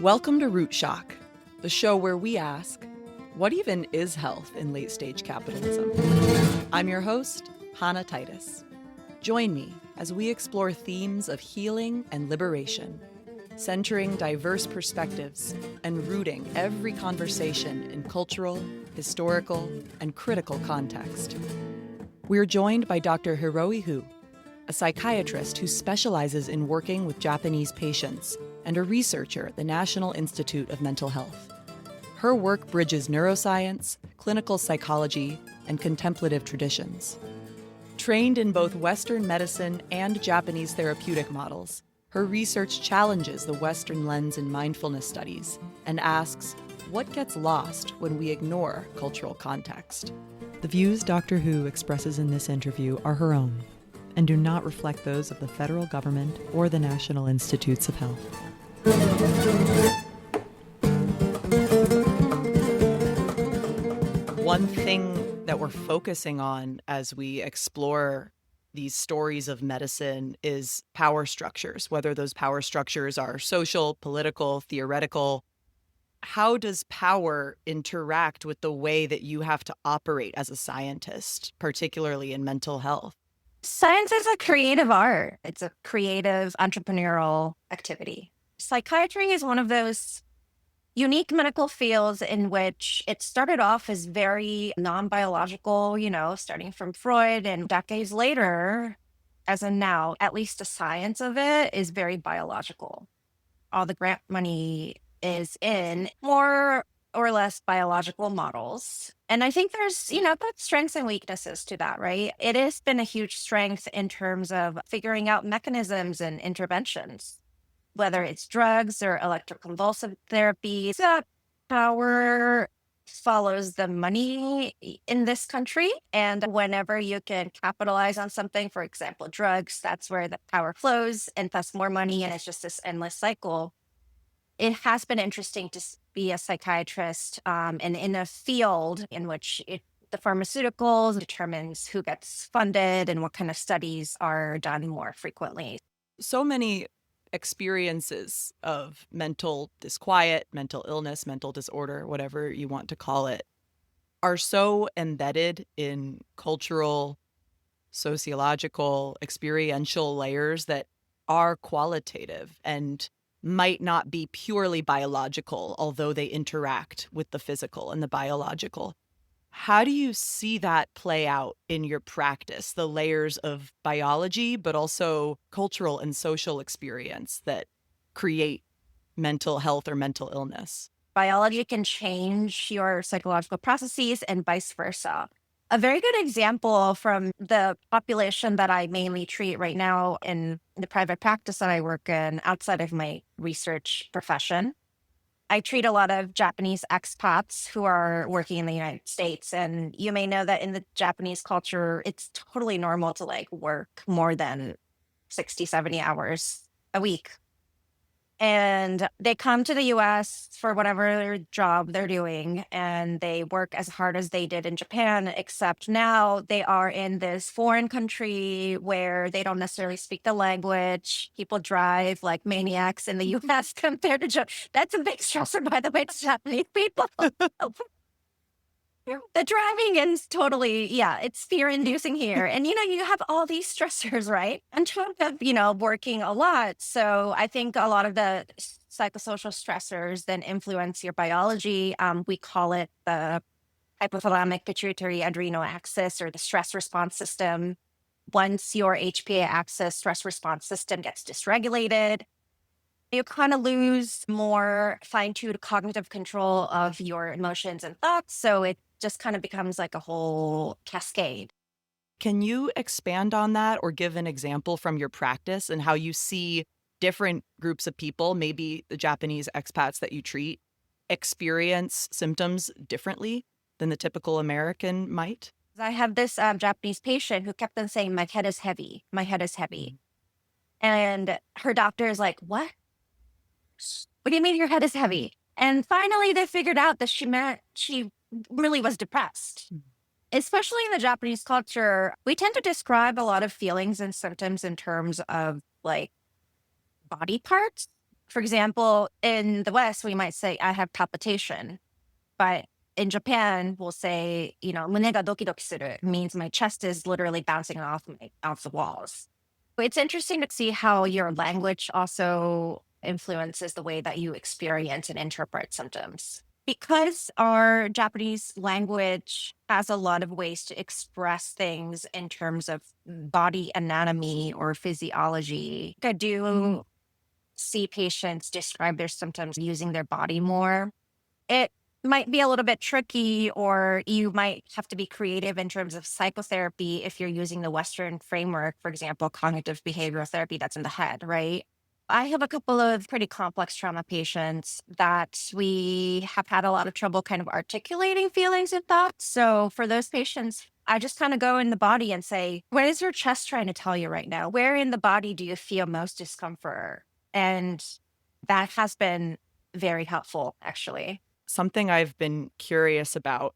Welcome to Root Shock, the show where we ask, what even is health in late-stage capitalism? I'm your host, Hannah Titus. Join me as we explore themes of healing and liberation, centering diverse perspectives and rooting every conversation in cultural, historical, and critical context. We're joined by Dr. Hiroe Hu, a psychiatrist who specializes in working with Japanese patients and a researcher at the National Institute of Mental Health. Her work bridges neuroscience, clinical psychology, and contemplative traditions. Trained in both Western medicine and Japanese therapeutic models, her research challenges the Western lens in mindfulness studies and asks, what gets lost when we ignore cultural context? The views Dr. Hu expresses in this interview are her own and do not reflect those of the federal government or the National Institutes of Health. One thing that we're focusing on as we explore these stories of medicine is power structures, whether those power structures are social, political, theoretical. How does power interact with the way that you have to operate as a scientist, particularly in mental health? Science is a creative art. It's a creative entrepreneurial activity. Psychiatry is one of those unique medical fields in which it started off as very non-biological, starting from Freud, and decades later, as in now, at least the science of it is very biological. All the grant money is in more or less biological models. And I think there's, both strengths and weaknesses to that, right? It has been a huge strength in terms of figuring out mechanisms and interventions, whether it's drugs or electroconvulsive therapy. That power follows the money in this country. And whenever you can capitalize on something, for example, drugs, that's where the power flows and thus more money. And it's just this endless cycle. It has been interesting to be a psychiatrist and in a field in which the pharmaceuticals determines who gets funded and what kind of studies are done more frequently. So many experiences of mental disquiet, mental illness, mental disorder, whatever you want to call it, are so embedded in cultural, sociological, experiential layers that are qualitative and might not be purely biological, although they interact with the physical and the biological. How do you see that play out in your practice, the layers of biology, but also cultural and social experience that create mental health or mental illness? Biology can change your psychological processes and vice versa. A very good example from the population that I mainly treat right now in the private practice that I work in outside of my research profession. I treat a lot of Japanese expats who are working in the United States. And you may know that in the Japanese culture, it's totally normal to work more than 60, 70 hours a week. And they come to the US for whatever job they're doing, and they work as hard as they did in Japan, except now they are in this foreign country where they don't necessarily speak the language. People drive like maniacs in the US compared to Japan. That's a big stressor, by the way, to Japanese people. The driving is totally, it's fear-inducing here. And, you have all these stressors, right? On top of, working a lot. So I think a lot of the psychosocial stressors then influence your biology. We call it the hypothalamic pituitary adrenal axis, or the stress response system. Once your HPA axis stress response system gets dysregulated, you kind of lose more fine-tuned cognitive control of your emotions and thoughts. So it just kind of becomes like a whole cascade. Can you expand on that or give an example from your practice and how you see different groups of people, maybe the Japanese expats that you treat, experience symptoms differently than the typical American might? I have this Japanese patient who kept on saying, my head is heavy. My head is heavy. And her doctor is like, what? What do you mean your head is heavy? And finally, they figured out that she really was depressed. Especially in the Japanese culture, we tend to describe a lot of feelings and symptoms in terms of body parts. For example, in the West, we might say, I have palpitation. But in Japan, we'll say, 胸がドキドキする means my chest is literally bouncing off the walls. It's interesting to see how your language also influences the way that you experience and interpret symptoms. Because our Japanese language has a lot of ways to express things in terms of body anatomy or physiology, I do see patients describe their symptoms using their body more. It might be a little bit tricky, or you might have to be creative in terms of psychotherapy if you're using the Western framework, for example, cognitive behavioral therapy that's in the head, right? I have a couple of pretty complex trauma patients that we have had a lot of trouble kind of articulating feelings and thoughts. So for those patients, I just kind of go in the body and say, what is your chest trying to tell you right now? Where in the body do you feel most discomfort? And that has been very helpful, actually. Something I've been curious about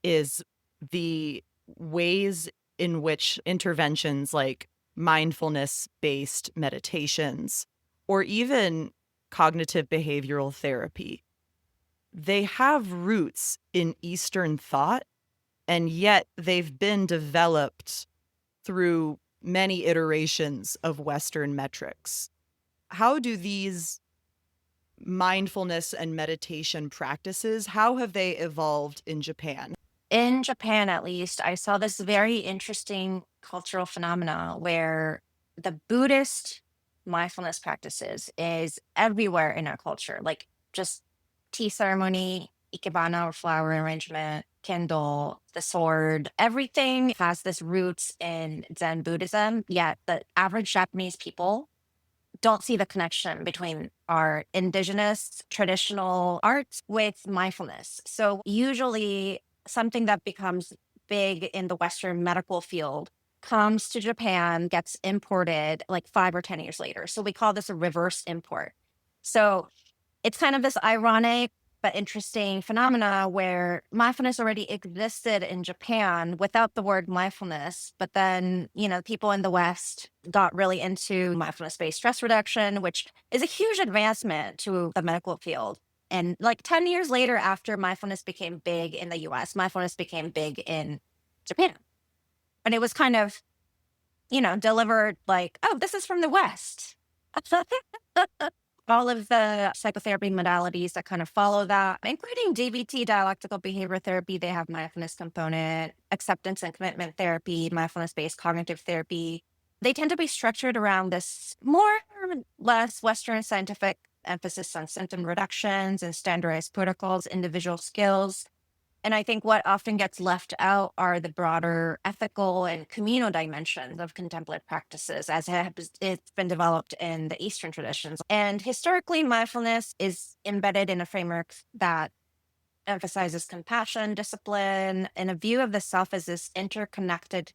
is the ways in which interventions like mindfulness-based meditations or even cognitive behavioral therapy, they have roots in Eastern thought, and yet they've been developed through many iterations of Western metrics. How do these mindfulness and meditation practices, how have they evolved in Japan? In Japan, at least, I saw this very interesting cultural phenomena where the Buddhist mindfulness practices is everywhere in our culture, like just tea ceremony, ikebana or flower arrangement, candle, the sword, everything has this roots in Zen Buddhism, yet the average Japanese people don't see the connection between our indigenous traditional arts with mindfulness. So usually something that becomes big in the Western medical field comes to Japan, gets imported like 5 or 10 years later. So we call this a reverse import. So it's kind of this ironic but interesting phenomena where mindfulness already existed in Japan without the word mindfulness. But then, people in the West got really into mindfulness-based stress reduction, which is a huge advancement to the medical field. And like 10 years later, after mindfulness became big in the US, mindfulness became big in Japan. And it was kind of, delivered like, oh, this is from the West. All of the psychotherapy modalities that kind of follow that, including DBT, dialectical behavior therapy, they have mindfulness component, acceptance and commitment therapy, mindfulness-based cognitive therapy. They tend to be structured around this more or less Western scientific emphasis on symptom reductions and standardized protocols, individual skills. And I think what often gets left out are the broader ethical and communal dimensions of contemplative practices as it's been developed in the Eastern traditions. And historically, mindfulness is embedded in a framework that emphasizes compassion, discipline, and a view of the self as this interconnected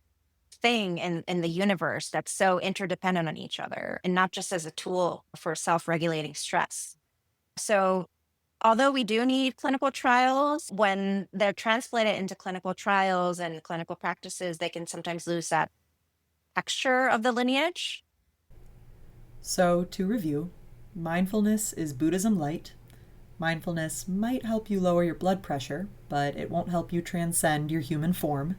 thing in the universe that's so interdependent on each other, and not just as a tool for self-regulating stress. So although we do need clinical trials, when they're translated into clinical trials and clinical practices, they can sometimes lose that texture of the lineage. So, to review, mindfulness is Buddhism light. Mindfulness might help you lower your blood pressure, but it won't help you transcend your human form.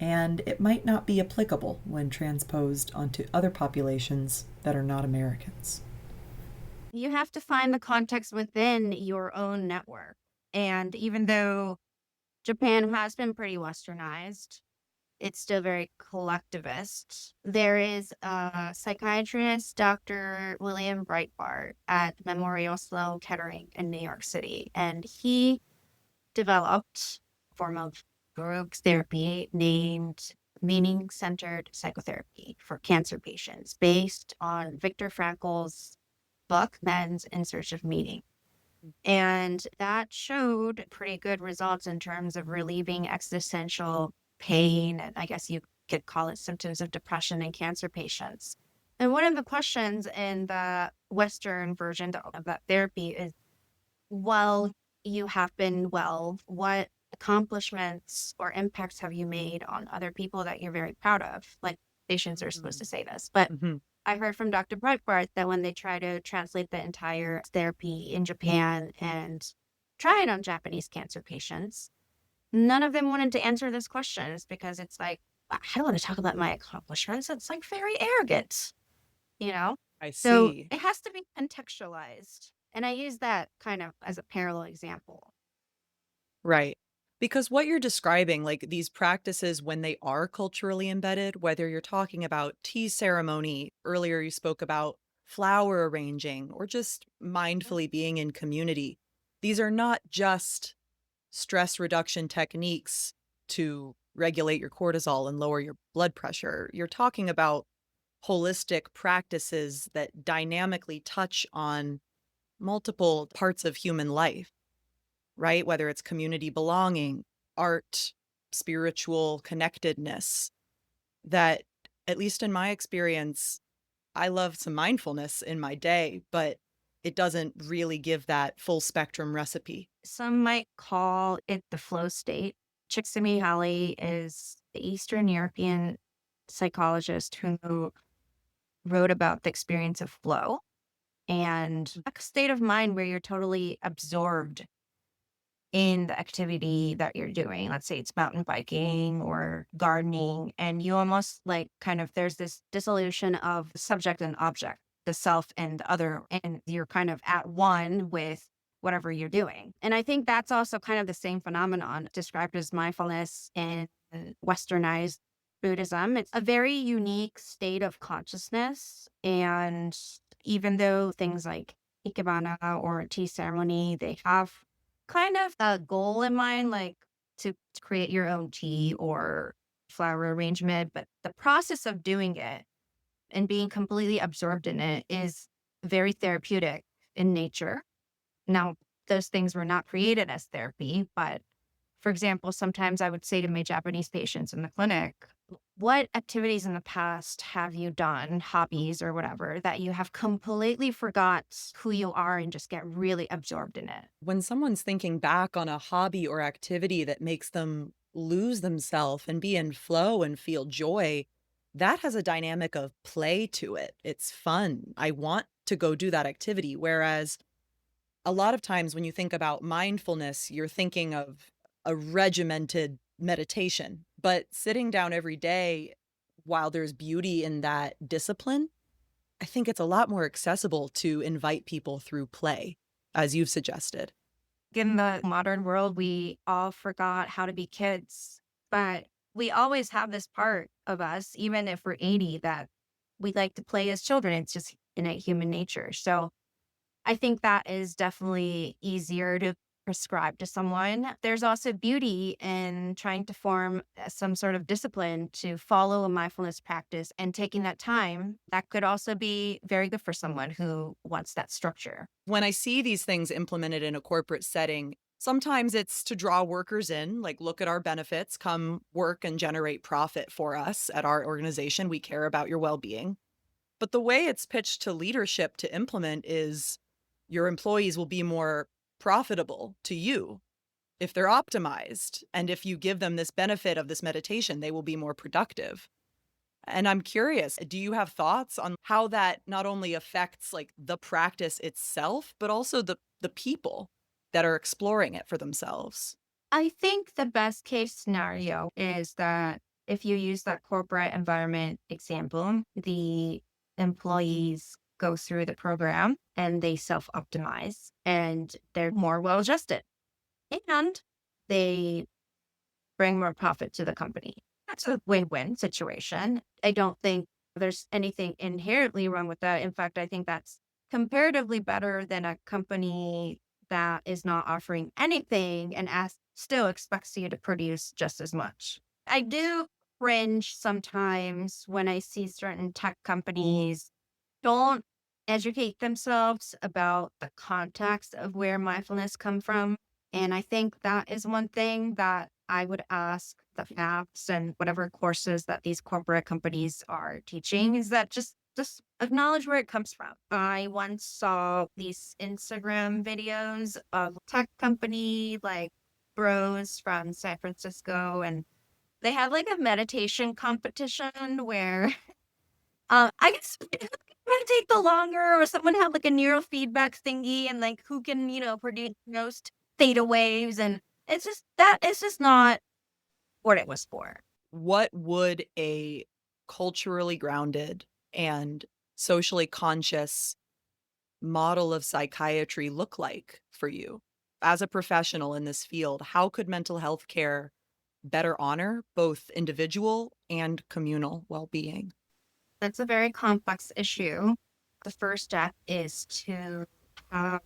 And it might not be applicable when transposed onto other populations that are not Americans. You have to find the context within your own network. And even though Japan has been pretty Westernized, it's still very collectivist. There is a psychiatrist, Dr. William Breitbart, at Memorial Sloan Kettering in New York City, and he developed a form of group therapy named meaning-centered psychotherapy for cancer patients based on Viktor Frankl's book, Men's in Search of Meaning. And that showed pretty good results in terms of relieving existential pain, and I guess you could call it symptoms of depression in cancer patients. And one of the questions in the Western version of that therapy is, while you have been well, what accomplishments or impacts have you made on other people that you're very proud of? Like, patients are supposed to say this, but I heard from Dr. Breitbart that when they try to translate the entire therapy in Japan and try it on Japanese cancer patients, none of them wanted to answer this questions because it's like, I don't want to talk about my accomplishments. It's like very arrogant, you know? I So see. it has to be contextualized. And I use that kind of as a parallel example. Right. Because what you're describing, like these practices when they are culturally embedded, whether you're talking about tea ceremony, earlier you spoke about flower arranging, or just mindfully being in community, these are not just stress reduction techniques to regulate your cortisol and lower your blood pressure. You're talking about holistic practices that dynamically touch on multiple parts of human life, right? Whether it's community belonging, art, spiritual connectedness, that, at least in my experience, I love some mindfulness in my day, but it doesn't really give that full spectrum recipe. Some might call it the flow state. Csikszentmihalyi is the Eastern European psychologist who wrote about the experience of flow and a state of mind where you're totally absorbed in the activity that you're doing. Let's say it's mountain biking or gardening, and you almost like kind of there's this dissolution of subject and object, the self and the other, and you're kind of at one with whatever you're doing. And I think that's also kind of the same phenomenon described as mindfulness in Westernized Buddhism. It's a very unique state of consciousness. And even though things like Ikebana or tea ceremony, they have kind of a goal in mind, like to create your own tea or flower arrangement. But the process of doing it and being completely absorbed in it is very therapeutic in nature. Now, those things were not created as therapy, but for example, sometimes I would say to my Japanese patients in the clinic, what activities in the past have you done, hobbies or whatever, that you have completely forgot who you are and just get really absorbed in it? When someone's thinking back on a hobby or activity that makes them lose themselves and be in flow and feel joy, that has a dynamic of play to it. It's fun. I want to go do that activity. Whereas a lot of times when you think about mindfulness, you're thinking of a regimented meditation. But sitting down every day, while there's beauty in that discipline, I think it's a lot more accessible to invite people through play, as you've suggested. In the modern world, we all forgot how to be kids, but we always have this part of us, even if we're 80, that we like to play as children. It's just innate human nature. So I think that is definitely easier to prescribe to someone. There's also beauty in trying to form some sort of discipline to follow a mindfulness practice and taking that time. That could also be very good for someone who wants that structure. When I see these things implemented in a corporate setting, sometimes it's to draw workers in, like, look at our benefits, come work and generate profit for us at our organization. We care about your well-being. But the way it's pitched to leadership to implement is your employees will be more profitable to you if they're optimized. And if you give them this benefit of this meditation, they will be more productive. And I'm curious, do you have thoughts on how that not only affects like the practice itself, but also the people that are exploring it for themselves? I think the best case scenario is that if you use that corporate environment example, the employees go through the program and they self-optimize and they're more well-adjusted and they bring more profit to the company. That's a win-win situation. I don't think there's anything inherently wrong with that. In fact, I think that's comparatively better than a company that is not offering anything and still expects you to produce just as much. I do cringe sometimes when I see certain tech companies don't educate themselves about the context of where mindfulness come from. And I think that is one thing that I would ask the apps and whatever courses that these corporate companies are teaching is that just acknowledge where it comes from. I once saw these Instagram videos of tech company like bros from San Francisco, and they had like a meditation competition where I guess meditate the longer, or someone have like a neurofeedback thingy, and like who can, produce most theta waves, and it's just not what it was for. What would a culturally grounded and socially conscious model of psychiatry look like for you? As a professional in this field, how could mental health care better honor both individual and communal well-being? That's a very complex issue. The first step is to have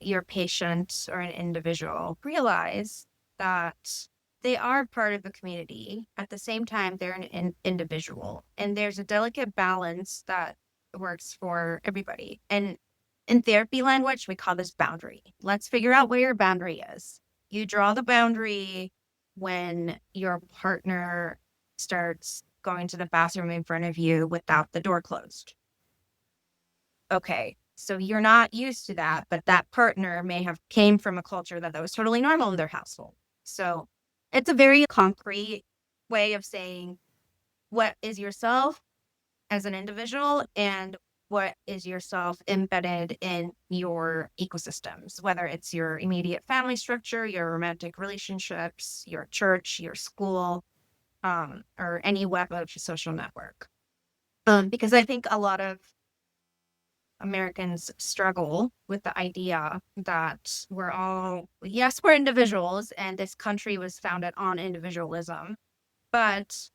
your patient or an individual realize that they are part of the community. At the same time, they're an individual, and there's a delicate balance that works for everybody. And in therapy language, we call this boundary. Let's figure out where your boundary is. You draw the boundary when your partner starts going to the bathroom in front of you without the door closed. Okay, so you're not used to that, but that partner may have came from a culture that was totally normal in their household. So it's a very concrete way of saying what is yourself as an individual and what is yourself embedded in your ecosystems, whether it's your immediate family structure, your romantic relationships, your church, your school, or any web of social network. Because I think a lot of Americans struggle with the idea that we're individuals, and this country was founded on individualism, but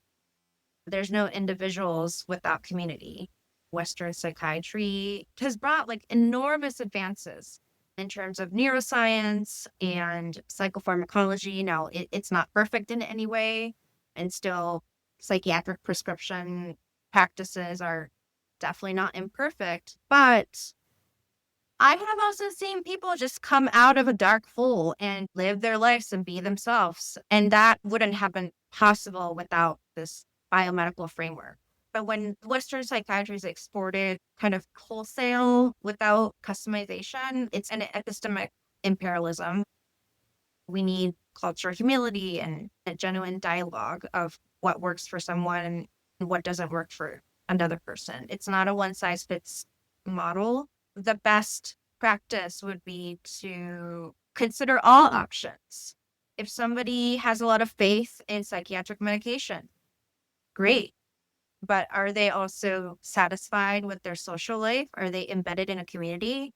there's no individuals without community. Western psychiatry has brought like enormous advances in terms of neuroscience and psychopharmacology. Now, it's not perfect in any way, and still psychiatric prescription practices are definitely not imperfect, but I have also seen people just come out of a dark hole and live their lives and be themselves. And that wouldn't have been possible without this biomedical framework. But when Western psychiatry is exported kind of wholesale without customization, it's an epistemic imperialism. We need cultural humility and a genuine dialogue of what works for someone and what doesn't work for another person. It's not a one size fits model. The best practice would be to consider all options. If somebody has a lot of faith in psychiatric medication, great. But are they also satisfied with their social life? Are they embedded in a community?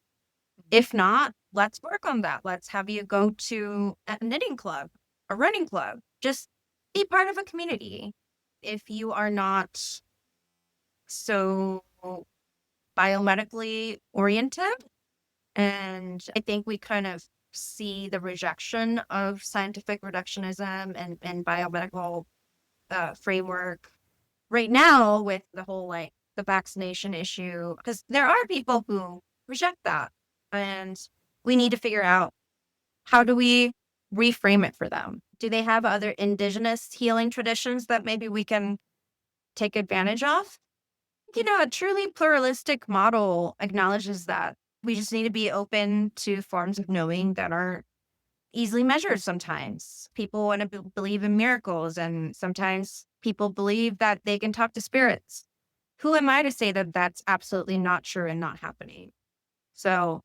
If not, let's work on that. Let's have you go to a knitting club, a running club. Just be part of a community. If you are not so biomedically oriented, and I think we kind of see the rejection of scientific reductionism and biomedical framework right now with the whole like the vaccination issue, because there are people who reject that, and we need to figure out how do we reframe it for them. Do they have other indigenous healing traditions that maybe we can take advantage of? A truly pluralistic model acknowledges that we just need to be open to forms of knowing that are easily measured sometimes. People want to believe in miracles, and sometimes people believe that they can talk to spirits. Who am I to say that that's absolutely not true and not happening? So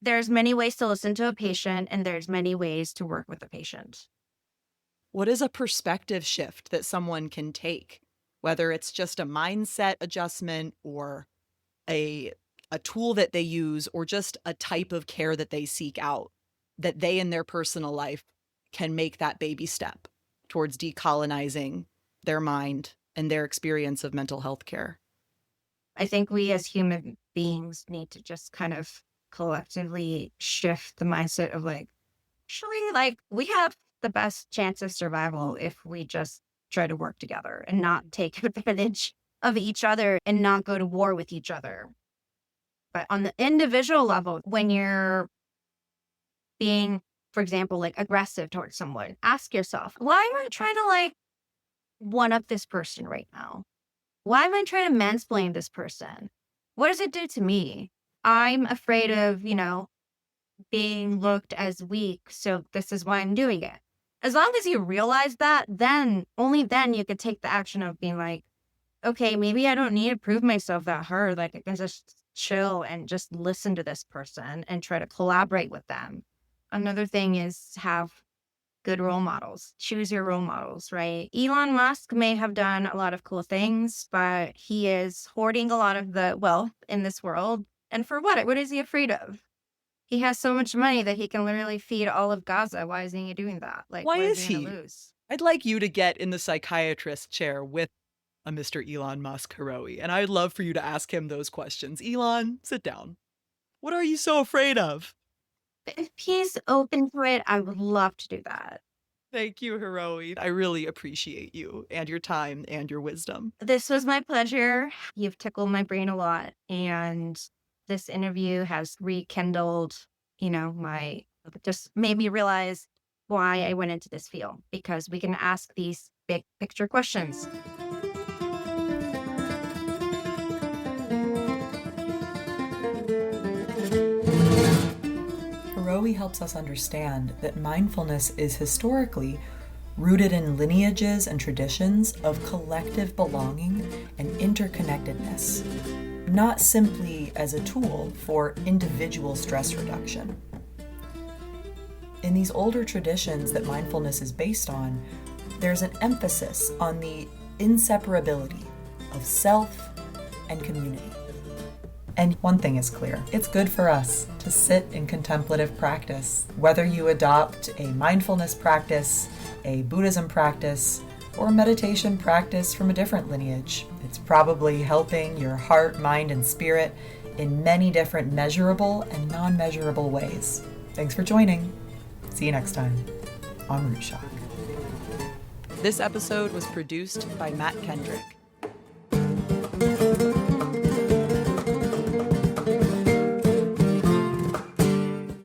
there's many ways to listen to a patient, and there's many ways to work with a patient. What is a perspective shift that someone can take, whether it's just a mindset adjustment or a tool that they use or just a type of care that they seek out, that they in their personal life can make that baby step towards decolonizing their mind and their experience of mental health care? I think we as human beings need to just kind of collectively shift the mindset of like, actually, like we have the best chance of survival if we just try to work together and not take advantage of each other and not go to war with each other. But on the individual level, when you're being, for example, like aggressive towards someone, ask yourself, why am I trying to like one up this person right now? Why am I trying to mansplain this person? What does it do to me? I'm afraid of, being looked as weak. So this is why I'm doing it. As long as you realize that, then only then you could take the action of being like, okay, maybe I don't need to prove myself that hard. Like I can just chill and just listen to this person and try to collaborate with them. Another thing is have good role models. Choose your role models, right? Elon Musk may have done a lot of cool things, but he is hoarding a lot of the wealth in this world. And for what? What is he afraid of? He has so much money that he can literally feed all of Gaza. Why isn't he doing that? Like, Why what is he he? gonna lose? I'd like you to get in the psychiatrist chair with a Mr. Elon Musk, Hiroe, and I'd love for you to ask him those questions. Elon, sit down. What are you so afraid of? If he's open to it, I would love to do that. Thank you, Hiroe. I really appreciate you and your time and your wisdom. This was my pleasure. You've tickled my brain a lot. And this interview has rekindled, just made me realize why I went into this field, because we can ask these big picture questions. Hiroe helps us understand that mindfulness is historically rooted in lineages and traditions of collective belonging and interconnectedness, not simply as a tool for individual stress reduction. In these older traditions that mindfulness is based on, there's an emphasis on the inseparability of self and community. And one thing is clear, it's good for us to sit in contemplative practice. Whether you adopt a mindfulness practice, a Buddhism practice, or a meditation practice from a different lineage, it's probably helping your heart, mind, and spirit in many different measurable and non-measurable ways. Thanks for joining. See you next time on Root Shock. This episode was produced by Matt Kendrick.